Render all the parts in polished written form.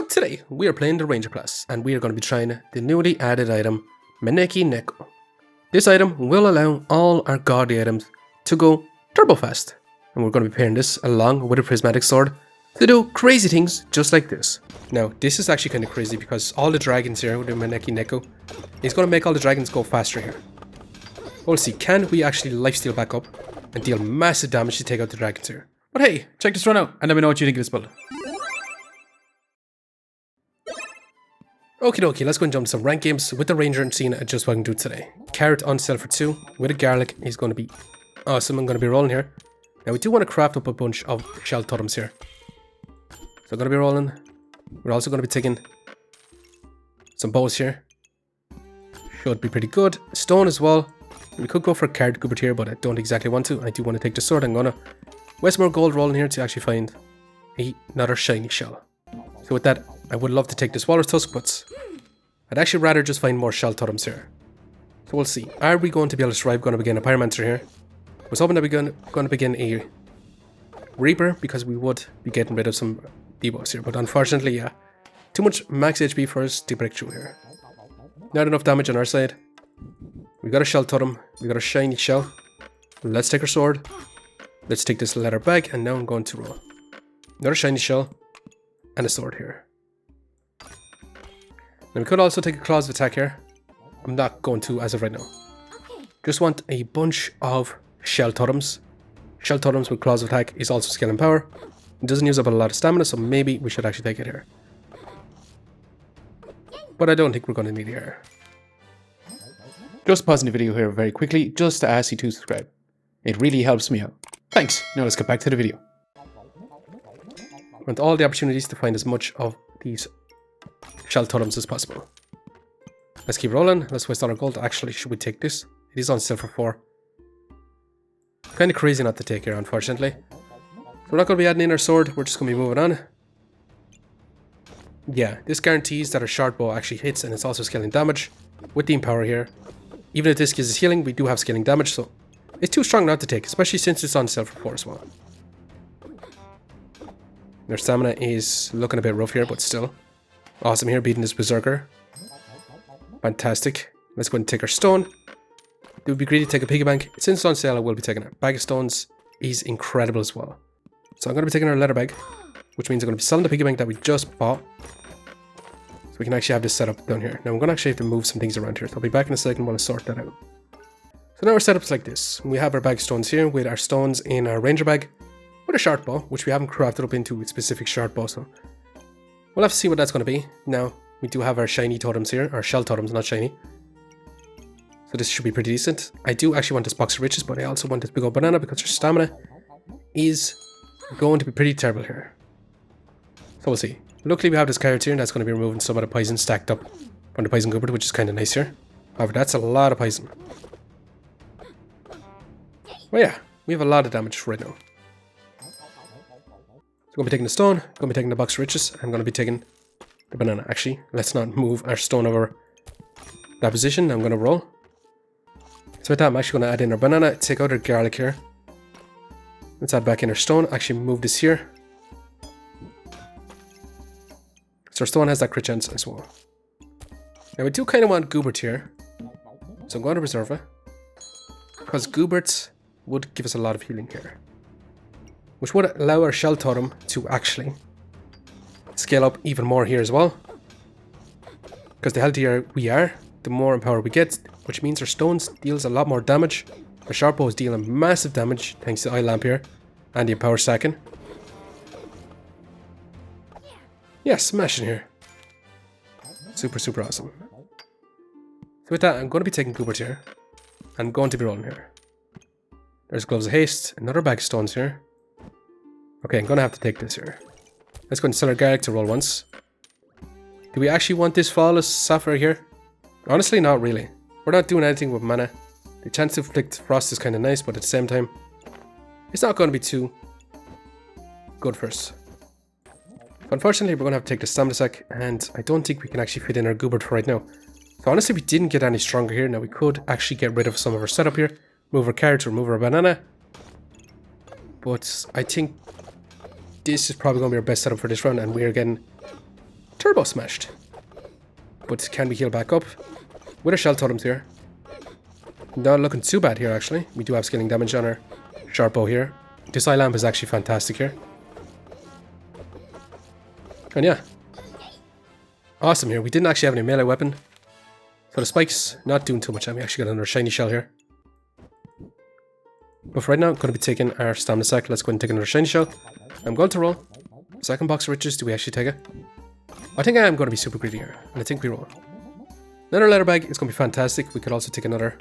So today, we are playing the Ranger class, and we are going to be trying the newly added item, Maneki-NEKO. This item will allow all our godly items to go turbo fast, and we're going to be pairing this along with a prismatic sword to do crazy things just like this. Now, this is actually kind of crazy because all the dragons here with the Maneki-NEKO is going to make all the dragons go faster here. We'll see, can we actually lifesteal back up and deal massive damage to take out the dragons here? But hey, check this run out and let me know what you think of this build. Okie dokie, let's go and jump some rank games with the Ranger and seeing just what I can do today. Carrot on sale for 2 with a garlic is going to be awesome. I'm going to be rolling here. Now we do want to craft up a bunch of shell totems here. So I'm going to be rolling. We're also going to be taking some bows here. Should be pretty good. Stone as well. We could go for a card Goobert here, but I don't exactly want to. I do want to take the sword. I'm going to waste more gold rolling here to actually find another shiny shell. So with that, I would love to take this Walrus Tusk, but I'd actually rather just find more shell totems here. So we'll see. Are we going to be able to survive? Going to begin a Pyromancer here. I was hoping that we're going to begin a Reaper because we would be getting rid of some debuffs here. But unfortunately, yeah, too much max HP for us to break through here. Not enough damage on our side. We got a shell totem. We got a shiny shell. Let's take our sword. Let's take this leather bag, and now I'm going to roll. Another shiny shell and a sword here. Now we could also take a claws of attack here. I'm not going to as of right now. Just want a bunch of shell totems. Shell totems with claws of attack is also skill and power. It doesn't use up a lot of stamina, so maybe we should actually take it here. But I don't think we're going to need it here. Just pausing the video here very quickly, just to ask you to subscribe. It really helps me out. Thanks. Now let's get back to the video. I want all the opportunities to find as much of these shell totems as possible. Let's keep rolling. Let's waste all our gold. Actually, should we take this? It is on sale for 4. Kind of crazy not to take here, unfortunately. So we're not going to be adding in our sword. We're just going to be moving on. Yeah, this guarantees that our short bow actually hits, and it's also scaling damage with the empower here. Even if this gives us healing, we do have scaling damage, so it's too strong not to take, especially since it's on sale for 4 as well. Their stamina is looking a bit rough here, but still. Awesome here, beating this Berserker. Fantastic. Let's go and take our stone. It would be greedy to take a piggy bank. Since it's on sale, I will be taking it. Bag of stones is incredible as well. So I'm going to be taking our leather bag, which means I'm going to be selling the piggy bank that we just bought. So we can actually have this set up down here. Now I'm going to actually have to move some things around here. So I'll be back in a second while I sort that out. So now our setup's like this. We have our bag of stones here with our stones in our ranger bag with a short bow, which we haven't crafted up into a specific short bow. So we'll have to see what that's going to be. Now, we do have our shiny totems here, our shell totems, not shiny. So this should be pretty decent. I do actually want this box of riches, but I also want this big old banana because our stamina is going to be pretty terrible here. So we'll see. Luckily we have this carrot here, and that's going to be removing some of the poison stacked up from the poison Goobert, which is kind of nice here. However, that's a lot of poison. Well, yeah, we have a lot of damage right now. So I'm going to be taking the stone, I'm going to be taking the box of riches, I'm going to be taking the banana. Actually, let's not move our stone over that position. I'm going to roll. So with that, I'm actually going to add in our banana, take out our garlic here. Let's add back in our stone, actually move this here. So our stone has that crit chance as well. Now we do kind of want Goobert here, so I'm going to reserve it. Because Goobert would give us a lot of healing here, which would allow our shell totem to actually scale up even more here as well. Because the healthier we are, the more empower we get, which means our stones deals a lot more damage. Our sharp bow is dealing massive damage thanks to the eye lamp here and the empower stacking. Yeah, smashing here. Super, super awesome. So with that, I'm going to be taking Goobert here. I'm going to be rolling here. There's Gloves of Haste, another bag of stones here. Okay, I'm going to have to take this here. Let's go and sell our garlic to roll once. Do we actually want this Flawless Sapphire here? Honestly, not really. We're not doing anything with mana. The chance to inflict frost is kind of nice, but at the same time, it's not going to be too good for us. But unfortunately, we're going to have to take the stamina sack, and I don't think we can actually fit in our Goobert for right now. So honestly, we didn't get any stronger here. Now we could actually get rid of some of our setup here. Move our carrots, remove our banana. But I think this is probably going to be our best setup for this round, and we are getting Turbo smashed. But can we heal back up? With our shell totems here. Not looking too bad here, actually. We do have scaling damage on our sharp bow here. This eye lamp is actually fantastic here. And yeah. Awesome here. We didn't actually have any melee weapon. So the spikes not doing too much. And we actually got another shiny shell here. But for right now, I'm going to be taking our stamina sack. Let's go and take another shiny shell. I'm going to roll. Second box of riches. Do we actually take it? I think I am going to be super greedy here. And I think we roll. Another leather bag is going to be fantastic. We could also take another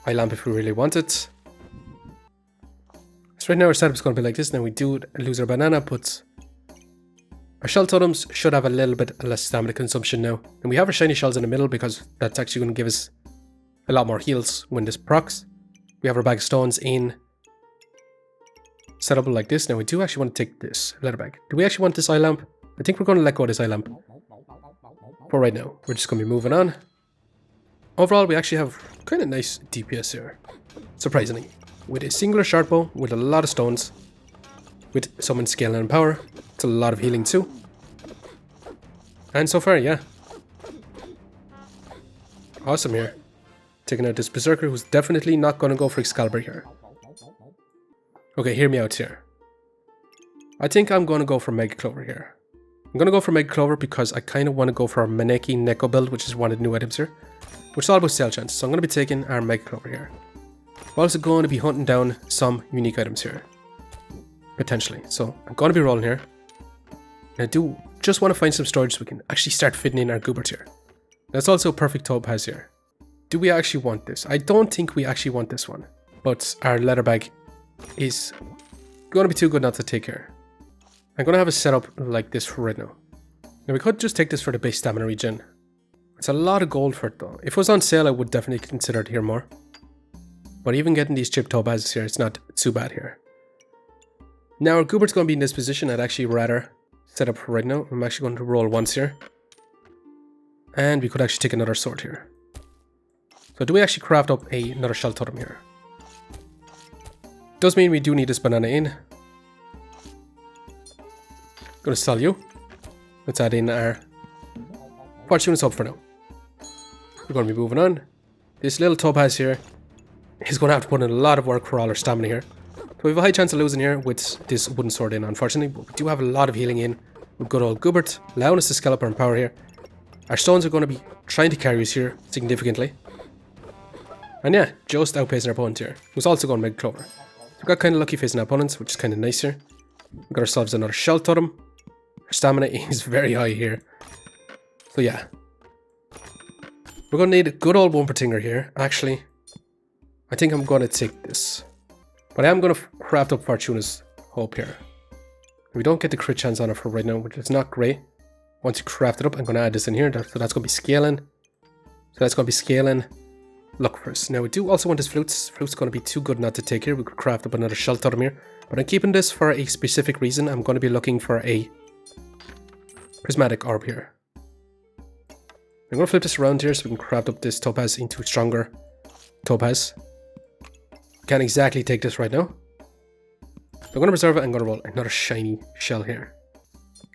eye lamp if we really want it. So right now our setup is going to be like this. Now we do lose our banana, but our shell totems should have a little bit less stamina consumption now. And we have our shiny shells in the middle because that's actually going to give us a lot more heals when this procs. We have our bag of stones in set up like this. Now we do actually want to take this leather bag. Do we actually want this eye lamp? I think we're going to let go of this eye lamp for right now. We're just going to be moving on. Overall, we actually have kind of nice DPS here, surprisingly. With a singular short bow, with a lot of stones, with summon scale and power. It's a lot of healing too. And so far, yeah. Awesome here. Taking out this Berserker who's definitely not going to go for Excalibur here. Okay, hear me out here. I think I'm going to go for Mega Clover here. I'm going to go for Mega Clover because I kind of want to go for our Maneki-Neko build, which is one of the new items here. Which is all about sale chance. So I'm going to be taking our Mega Clover here. We're also going to be hunting down some unique items here. Potentially. So I'm going to be rolling here. And I do just want to find some storage so we can actually start fitting in our goobers here. That's also a perfect topaz here. Do we actually want this? I don't think we actually want this one. But our leather bag is going to be too good not to take here. I'm going to have a setup like this for right now. Now we could just take this for the base stamina regen. It's a lot of gold for it though. If it was on sale, I would definitely consider it here more. But even getting these chip topazes here, it's not too bad here. Now our goober's going to be in this position. I'd actually rather set up for right now. I'm actually going to roll once here. And we could actually take another sword here. So do we actually craft up another shell totem here? Does mean we do need this banana in. Gonna sell you. Let's add in our Fortuna's up for now. We're going to be moving on. This little topaz here is going to have to put in a lot of work for all our stamina here. So we have a high chance of losing here with this wooden sword in, unfortunately. But we do have a lot of healing in with good old Goobert, allowing us to scale up our power here. Our stones are going to be trying to carry us here significantly. And yeah, just outpacing our opponent here, who's also going to make Clover. So we got kind of lucky facing our opponents, which is kind of nice here. We got ourselves another shell totem. Our stamina is very high here. So yeah. We're going to need a good old bumper tinger here. Actually, I think I'm going to take this. But I am going to craft up Fortuna's Hope here. We don't get the crit chance on it for right now, which is not great. Once you craft it up, I'm going to add this in here. So that's going to be scaling. So that's going to be scaling. Luck first. Now we do also want this flutes. Flute's going to be too good not to take here. We could craft up another shell totem here. But I'm keeping this for a specific reason. I'm going to be looking for a prismatic orb here. I'm going to flip this around here so we can craft up this topaz into stronger topaz. Can't exactly take this right now. So I'm going to reserve it. I'm going to roll another shiny shell here.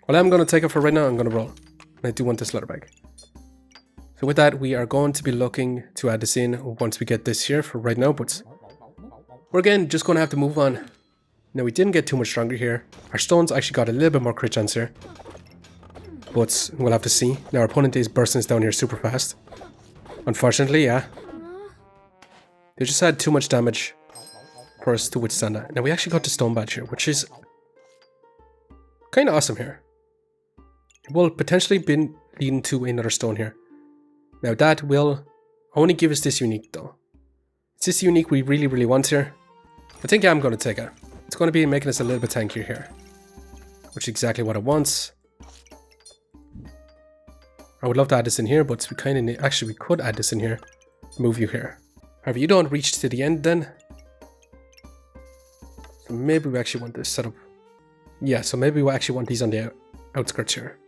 Well, I'm going to take it for right now. I'm going to roll. And I do want this leather bag. So with that, we are going to be looking to add this in once we get this here for right now. But we're again just going to have to move on. Now we didn't get too much stronger here. Our stones actually got a little bit more crit chance here. But we'll have to see. Now our opponent is bursting us down here super fast. Unfortunately, yeah. They just had too much damage for us to withstand that. Now we actually got the stone badge here, which is kind of awesome here. It will potentially be leading to another stone here. Now that will only give us this unique though. It's this unique we really, really want here. I think I'm going to take it. It's going to be making us a little bit tankier here. Which is exactly what it wants. I would love to add this in here, but we kind of need... Actually, we could add this in here. Move you here. However, you don't reach to the end then. So maybe we actually want this set up. Yeah, so maybe we actually want these on the outskirts here.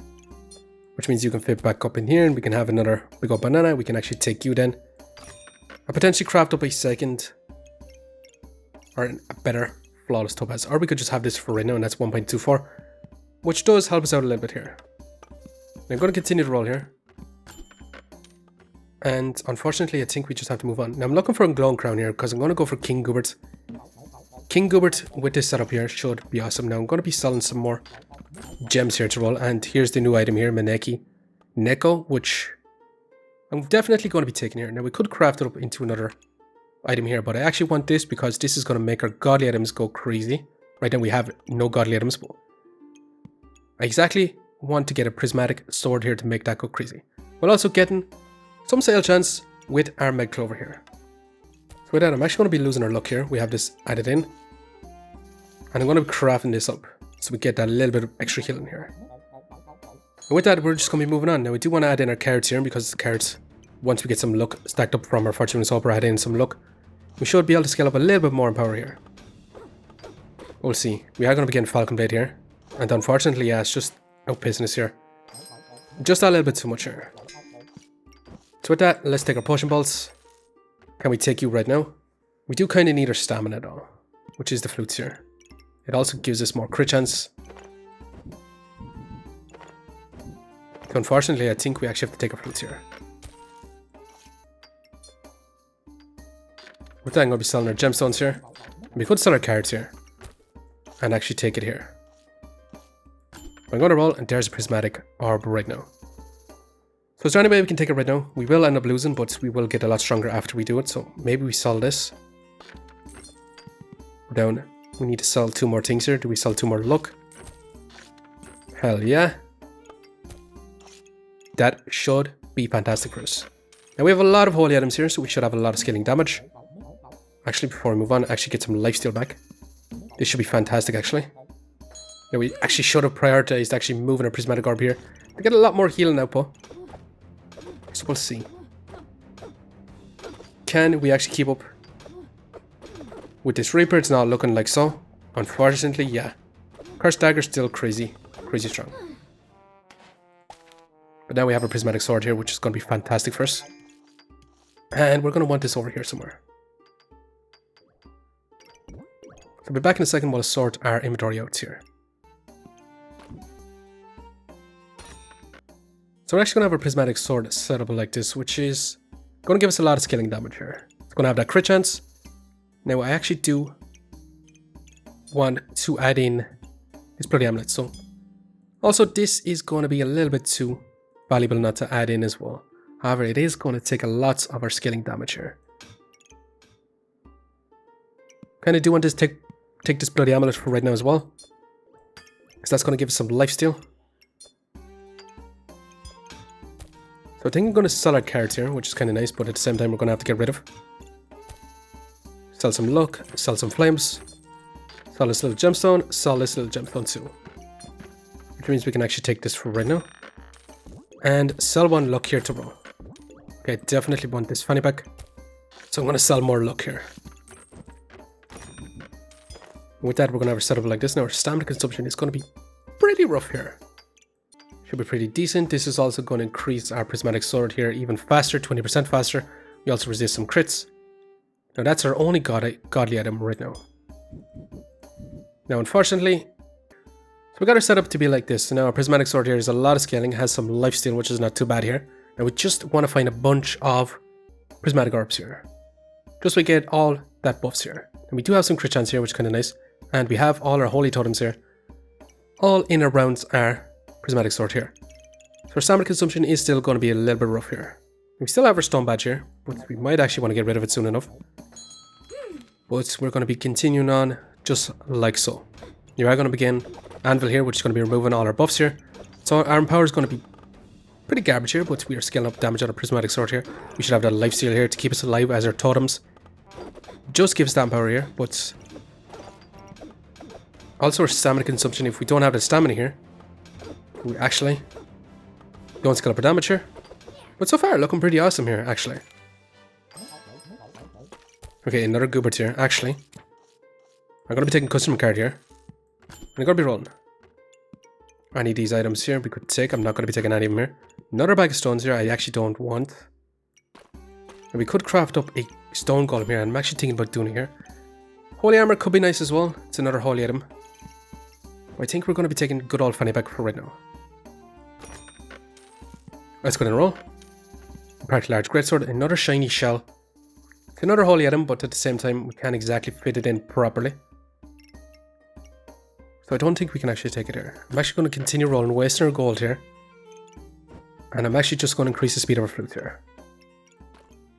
Which means you can fit back up in here and we can have another big old banana. We can actually take you then. And potentially craft up a second or a better flawless topaz. Or we could just have this for right now and that's 1.24. Which does help us out a little bit here. I'm going to continue to roll here. And unfortunately, I think we just have to move on. Now I'm looking for a glowing crown here because I'm going to go for King Goobert. King Goobert with this setup here should be awesome. Now I'm going to be selling some more gems here to roll. And here's the new item here, Maneki-Neko, which I'm definitely going to be taking here. Now we could craft it up into another item here, but I actually want this because this is going to make our godly items go crazy. Right now we have no godly items, but I exactly want to get a prismatic sword here to make that go crazy. While also getting some sale chance with our Meg Clover here. So with that, I'm actually going to be losing our luck here. We have this added in. And I'm going to be crafting this up so we get that little bit of extra healing here. And with that, we're just going to be moving on. Now we do want to add in our carrots here because the carrots, once we get some luck stacked up from our Fortune and Soap, or add in some luck, we should be able to scale up a little bit more in power here. We'll see. We are going to be getting Falcon Blade here. And unfortunately, yeah, it's just outpacing us here. Just a little bit too much here. So with that, let's take our potion balls. Can we take you right now? We do kind of need our stamina though, which is the flutes here. It also gives us more crit chance. So unfortunately, I think we actually have to take our flutes here. With that, I'm going to be selling our gemstones here. We could sell our cards here and actually take it here. I'm going to roll, and there's a prismatic orb right now. So is there any way we can take it right now? We will end up losing, but we will get a lot stronger after we do it. So maybe we sell this. We're down. We need to sell 2 more things here. Do we sell 2 more luck? Hell yeah. That should be fantastic for us. Now we have a lot of holy items here, so we should have a lot of scaling damage. Actually, before we move on, actually get some lifesteal back. This should be fantastic, actually. Now we actually should have prioritized actually moving our prismatic orb here to get a lot more healing output. So we'll see. Can we actually keep up with this Reaper? It's not looking like so. Unfortunately, yeah. Cursed Dagger still crazy strong. But now we have a prismatic sword here, which is going to be fantastic for us. And we're going to want this over here somewhere. So I'll be back in a second while I sort our inventory out here. So we're actually going to have a prismatic sword set up like this, which is going to give us a lot of scaling damage here. It's going to have that crit chance. Now I actually do want to add in this bloody amulet. So also this is going to be a little bit too valuable not to add in as well. However, it is going to take a lot of our scaling damage here. Kind of do want to take this bloody amulet for right now as well, because that's going to give us some lifesteal. So I think I'm going to sell our cards here, which is kind of nice, but at the same time we're going to have to get rid of. Sell some luck, sell some flames, sell this little gemstone, sell this little gemstone too. Which means we can actually take this for right now. And sell 1 luck here to roll. Okay, definitely want this fanny pack. So I'm going to sell more luck here. With that, we're going to have our setup like this. Now our stamina consumption is going to be pretty rough here. Should be pretty decent. This is also going to increase our prismatic sword here even faster, 20% faster. We also resist some crits. Now that's our only godly item right now. Now unfortunately, so we got our setup to be like this. So now our prismatic sword here is a lot of scaling, has some lifesteal, which is not too bad here. Now we just want to find a bunch of prismatic orbs here, just so we get all that buffs here. And we do have some crit chance here, which is kind of nice. And we have all our holy totems here, all in around our prismatic sword here. So our stamina consumption is still going to be a little bit rough here. We still have our stone badge here, but we might actually want to get rid of it soon enough. But we're going to be continuing on just like so. You are going to begin anvil here, which is going to be removing all our buffs here. So our power is going to be pretty garbage here, but we are scaling up damage on our prismatic sword here. We should have that lifesteal here to keep us alive as our totems just gives that power here, but also our stamina consumption, if we don't have the stamina here, we actually don't scale up our damage here. But so far, looking pretty awesome here, actually. Okay, another Goobert here, actually. I'm going to be taking customer card here. And I'm going to be rolling. Any of these items here we could take. I'm not going to be taking any of them here. Another bag of stones here I actually don't want. And we could craft up a stone golem here. I'm actually thinking about doing it here. Holy armor could be nice as well. It's another holy item. I think we're going to be taking good old fanny pack for right now. Let's go ahead and roll. Practically large greatsword, another shiny shell. It's another holy item, but at the same time, we can't exactly fit it in properly. So I don't think we can actually take it here. I'm actually going to continue rolling, wasting our gold here. And I'm actually just going to increase the speed of our flute here.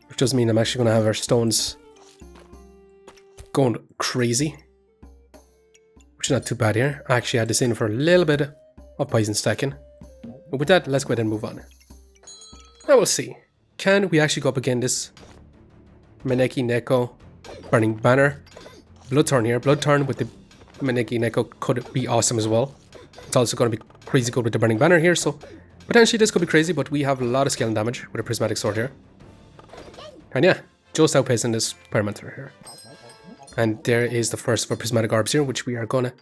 Which does mean I'm actually going to have our stones going crazy. Which is not too bad here. I actually had this in for a little bit of poison stacking. But with that, let's go ahead and move on. Now we'll see. Can we actually go up again this Maneki-Neko Burning Banner? Bloodthorn here. Bloodthorn with the Maneki-Neko could be awesome as well. It's also going to be crazy good with the Burning Banner here, so potentially this could be crazy, but we have a lot of skill and damage with a Prismatic Sword here. And yeah, just outpacing this Pyromancer here. And there is the first of our Prismatic Orbs here, which we are going to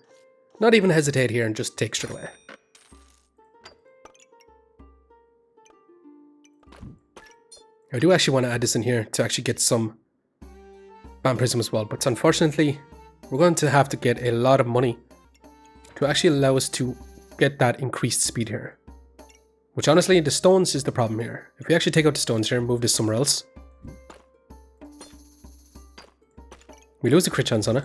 not even hesitate here and just take straight away. I do actually want to add this in here to actually get some Vampirism as well, but unfortunately, we're going to have to get a lot of money to actually allow us to get that increased speed here. Which honestly, the stones is the problem here. If we actually take out the stones here and move this somewhere else, we lose the crit chance on it,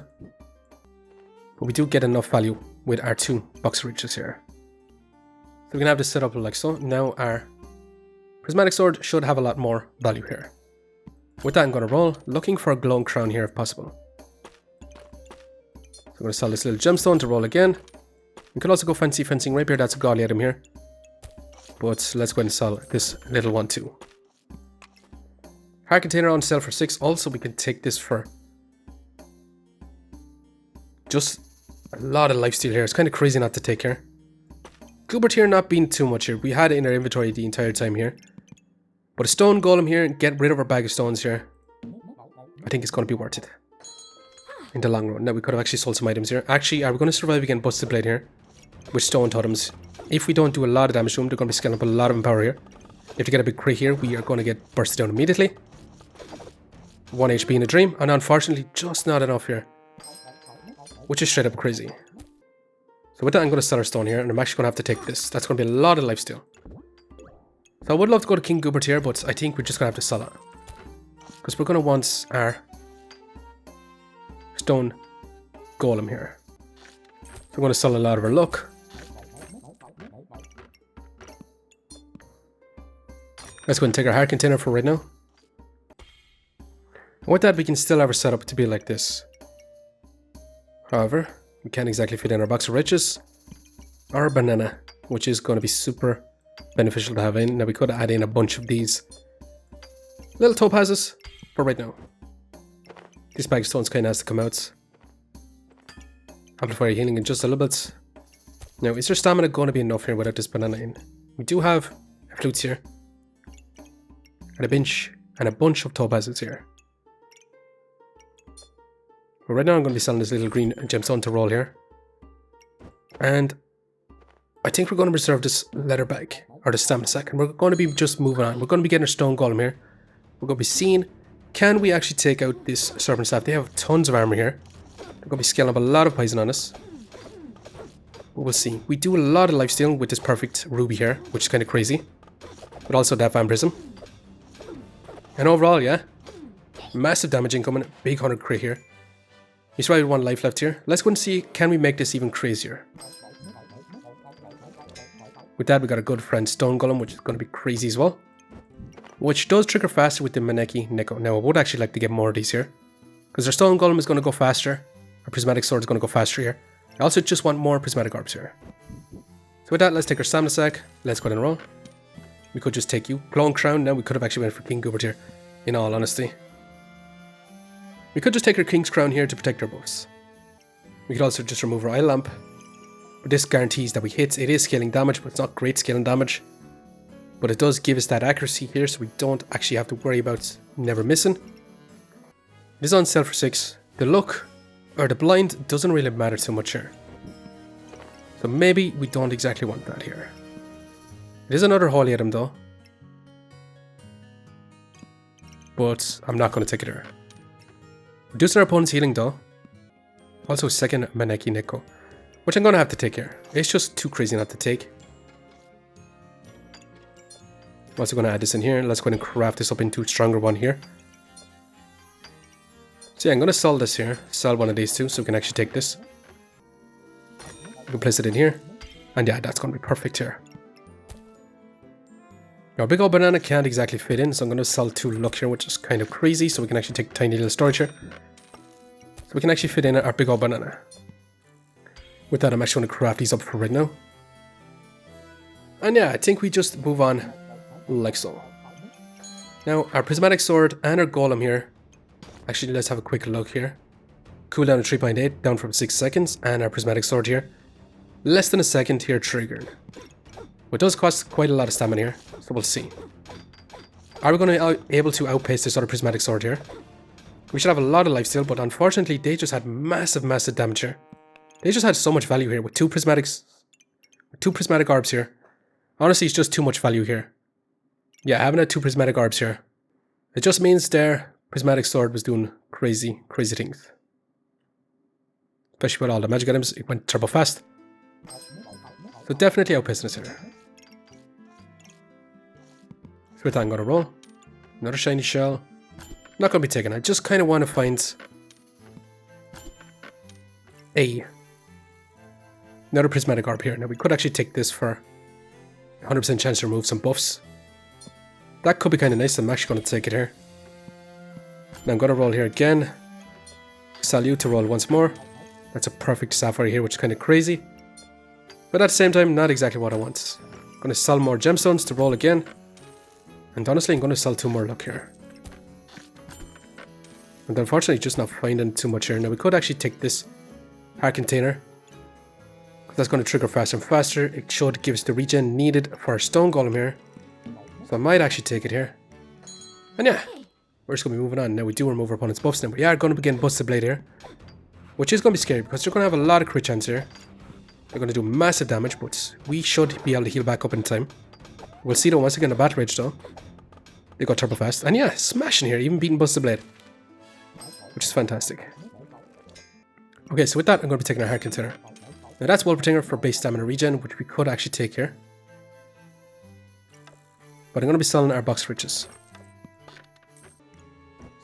but we do get enough value with our 2 box riches here. So we can have this set up like so. Now our Prismatic Sword should have a lot more value here. With that, I'm going to roll, looking for a glowing crown here if possible. So I'm going to sell this little gemstone to roll again. We could also go fancy fencing rapier, that's a godly item here. But let's go ahead and sell this little one too. Heart container on sale for 6. Also, we can take this for just a lot of lifesteal here. It's kind of crazy not to take here. Goobert here not being too much here. We had it in our inventory the entire time here. But a stone golem here, get rid of our bag of stones here. I think it's going to be worth it in the long run. Now we could have actually sold some items here. Actually, are we going to survive against Busted Blade here with stone totems? If we don't do a lot of damage to them, they're going to be scaling up a lot of empower here. If you get a big crit here, we are going to get bursted down immediately. 1 HP in a dream, and unfortunately just not enough here, which is straight up crazy. So with that, I'm going to sell our stone here, and I'm actually going to have to take this. That's going to be a lot of lifesteal. So I would love to go to King Goobert here, but I think we're just going to have to sell it. Because we're going to want our stone golem here. So we're going to sell a lot of our luck. Let's go and take our heart container for right now. And with that, we can still have our setup to be like this. However, we can't exactly fit in our box of riches or a banana, which is going to be super beneficial to have in. Now we could add in a bunch of these little topazes for right now. This bag of stones kind of has to come out. Amplify healing in just a little bit. Now, is there stamina going to be enough here without this banana in? We do have flutes here, and a bench, and a bunch of topazes here. But right now I'm going to be selling this little green gemstone to roll here. And I think we're going to reserve this leather bag, or the stamina sack, and we're going to be just moving on. We're going to be getting our stone golem here. We're going to be seeing, can we actually take out this serpent staff? They have tons of armor here. They're going to be scaling up a lot of poison on us. But we'll see. We do a lot of lifesteal with this perfect ruby here, which is kind of crazy. But also that vampirism. And overall, yeah, massive damage incoming, big 100 crit here. We survived 1 life left here. Let's go and see, can we make this even crazier? With that, we got a good friend Stone Golem, which is going to be crazy as well. Which does trigger faster with the Maneki-Neko. Now, I would actually like to get more of these here, because our Stone Golem is going to go faster. Our Prismatic Sword is going to go faster here. I also just want more Prismatic Orbs here. So with that, let's take our Stamina Sack. Let's go ahead and roll. We could just take you. Glowing Crown. Now, we could have actually went for King Goobert here, in all honesty. We could just take our King's Crown here to protect our buffs. We could also just remove our Eye Lamp. But this guarantees that we hit. It is scaling damage, but it's not great scaling damage. But it does give us that accuracy here, so we don't actually have to worry about never missing. It is on sale for 6. The luck, or the blind, doesn't really matter too much here. So maybe we don't exactly want that here. It is another holy item though. But I'm not going to take it here. Reducing our opponent's healing though. Also second Maneki-Neko, which I'm going to have to take here. It's just too crazy not to take. I'm also going to add this in here. Let's go ahead and craft this up into a stronger one here. So yeah, I'm going to sell this here. Sell one of these two so we can actually take this. We can place it in here. And yeah, that's going to be perfect here. Now, our big old banana can't exactly fit in, so I'm going to sell 2 luck here, which is kind of crazy. So we can actually take tiny little storage here. So we can actually fit in our big old banana. With that, I'm actually going to craft these up for right now. And yeah, I think we just move on like so. Now, our prismatic sword and our golem here. Actually, let's have a quick look here. Cooldown to 3.8, down from 6 seconds. And our prismatic sword here, less than a second here triggered. It does cost quite a lot of stamina here, so we'll see. Are we going to be able to outpace this other prismatic sword here? We should have a lot of life steal, but unfortunately they just had massive damage here. They just had so much value here with 2 prismatic orbs here. Honestly, it's just too much value here. Yeah, having 2 prismatic orbs here, it just means their prismatic sword was doing crazy things. Especially with all the magic items, it went turbo fast. So definitely outpacing us here. So with that, I'm going to roll. Another shiny shell. Not going to be taken. I just kind of want to find another prismatic orb here. Now we could actually take this for 100% chance to remove some buffs. That could be kind of nice. I'm actually going to take it here. Now I'm going to roll here again. Salute to roll once more. That's a perfect sapphire here, which is kind of crazy. But at the same time, not exactly what I want. I'm going to sell more gemstones to roll again. And honestly, I'm going to sell 2 more luck here. And unfortunately, just not finding too much here. Now we could actually take this heart container. That's going to trigger faster and faster. It should give us the regen needed for our stone golem here. So I might actually take it here. And yeah, we're just going to be moving on. Now we do remove our opponent's buffs. Now we are going to begin Busted Blade here. Which is going to be scary because they're going to have a lot of crit chance here. They're going to do massive damage, but we should be able to heal back up in time. We'll see though once again the battle rage though. They got turbo fast. And yeah, smashing here, even beating Busted Blade. Which is fantastic. Okay, so with that, I'm going to be taking our heart container. Now that's Wall Protector for base stamina regen, which we could actually take here. But I'm going to be selling our box riches.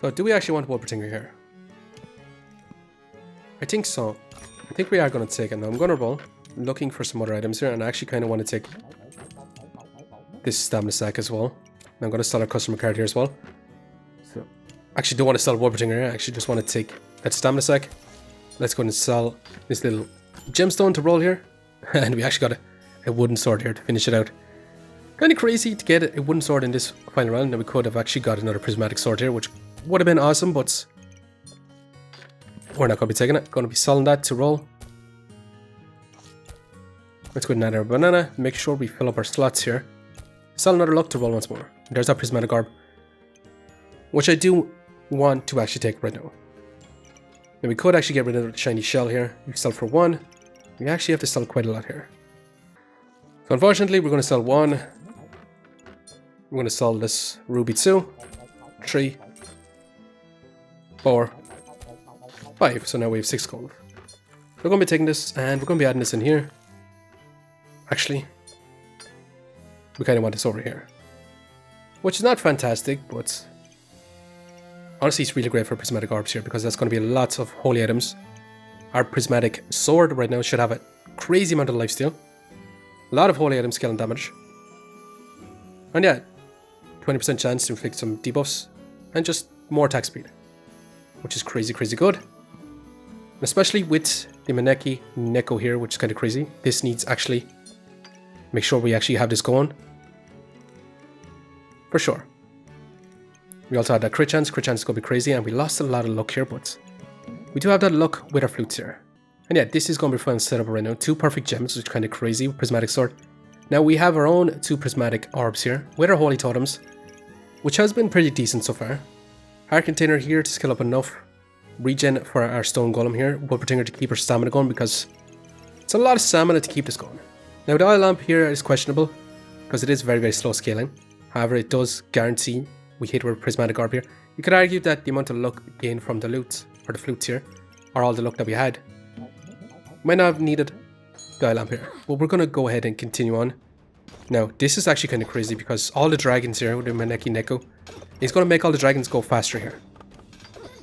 So do we actually want Wall Protector here? I think so. I think we are going to take it. Now I'm going to roll, looking for some other items here, and I actually kind of want to take this stamina sack as well. Now I'm going to sell our customer card here as well. So I actually don't want to sell Wall Protector here. I actually just want to take that stamina sack. Let's go and sell this little gemstone to roll here. And we actually got a wooden sword here to finish it out. Kind of crazy to get a wooden sword in this final round. Now we could have actually got another prismatic sword here, which would have been awesome, but we're not going to be taking it. Going to be selling that to roll. Let's go ahead and add our banana. Make sure we fill up our slots here. Sell another luck to roll once more. There's that prismatic orb, which I do want to actually take right now. Now we could actually get rid of the shiny shell here. We sell for 1. We actually have to sell quite a lot here. So unfortunately, we're going to sell 1. We're going to sell this ruby 2, 3, 4, 5. So now we have 6 gold. We're going to be taking this and we're going to be adding this in here. Actually, we kind of want this over here, which is not fantastic, but honestly it's really great for prismatic orbs here because that's going to be lots of holy items. Our prismatic sword right now should have a crazy amount of lifesteal, a lot of holy item skill and damage, and yeah, 20% chance to inflict some debuffs and just more attack speed, which is crazy good. Especially with the Maneki-Neko here, which is kind of crazy. This needs actually make sure we actually have this going. For sure. We also had that crit chance. Crit chance is going to be crazy, and we lost a lot of luck here, but we do have that luck with our flutes here. And yeah, this is going to be fun setup right now. 2 perfect gems, which is kind of crazy with prismatic sword. Now we have our own 2 prismatic orbs here with our holy totems, which has been pretty decent so far. Heart container here to skill up enough regen for our stone golem here. Wood protector to keep our stamina going because it's a lot of stamina to keep this going. Now the oil lamp here is questionable because it is very slow scaling. However, it does guarantee we hit with a prismatic orb here. You could argue that the amount of luck gained from the loot or the flutes here, or all the luck that we had, might not have needed the oil lamp here. But we're going to go ahead and continue on Now, this is actually kind of crazy because all the dragons here with the Maneki-Neko is going to make all the dragons go faster here.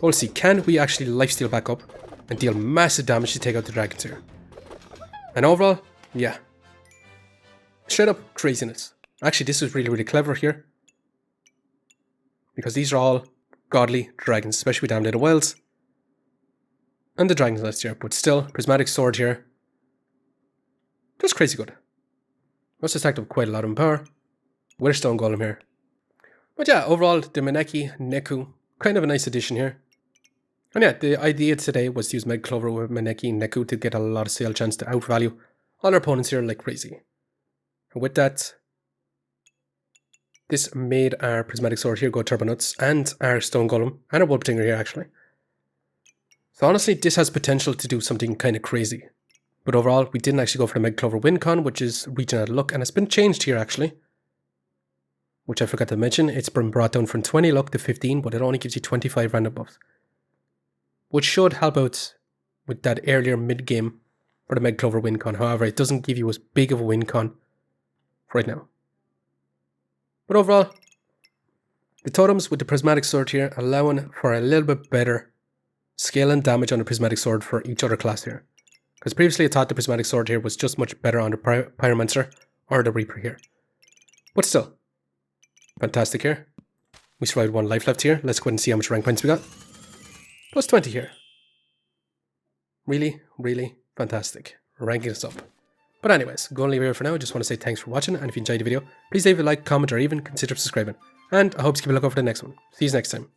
We'll see. Can we actually lifesteal back up and deal massive damage to take out the dragons here? And overall, yeah. Straight up craziness. Actually, this is really, really clever here. Because these are all godly dragons, especially with Damned Little Wells. And the Dragon's Nest here. But still, Prismatic Sword here. Just crazy good. Must have stacked up quite a lot of power. With a Stone Golem here. But yeah, overall, the Maneki-Neko, kind of a nice addition here. And yeah, the idea today was to use Med Clover with Maneki-Neko to get a lot of sale chance to outvalue all our opponents here like crazy. And with that, this made our Prismatic Sword here go turbo nuts, and our Stone Golem, and our Wolf Tinger here actually. So honestly, this has potential to do something kind of crazy. But overall, we didn't actually go for the Med Clover win con, which is reaching out of luck, and it's been changed here actually. Which I forgot to mention, it's been brought down from 20 luck to 15, but it only gives you 25 random buffs. Which should help out with that earlier mid-game for the Med Clover win con. However, it doesn't give you as big of a win con right now. But overall, the totems with the Prismatic Sword here allowing for a little bit better scale and damage on the Prismatic Sword for each other class here. Because previously I thought the Prismatic Sword here was just much better on the Pyromancer or the Reaper here. But still, fantastic here. We survived 1 life left here. Let's go ahead and see how much rank points we got. Plus 20 here. Really, really fantastic. Ranking us up. But anyways, going to leave it here for now. I just want to say thanks for watching, and if you enjoyed the video, please leave a like, comment, or even consider subscribing. And I hope to keep a look out for the next one. See you next time.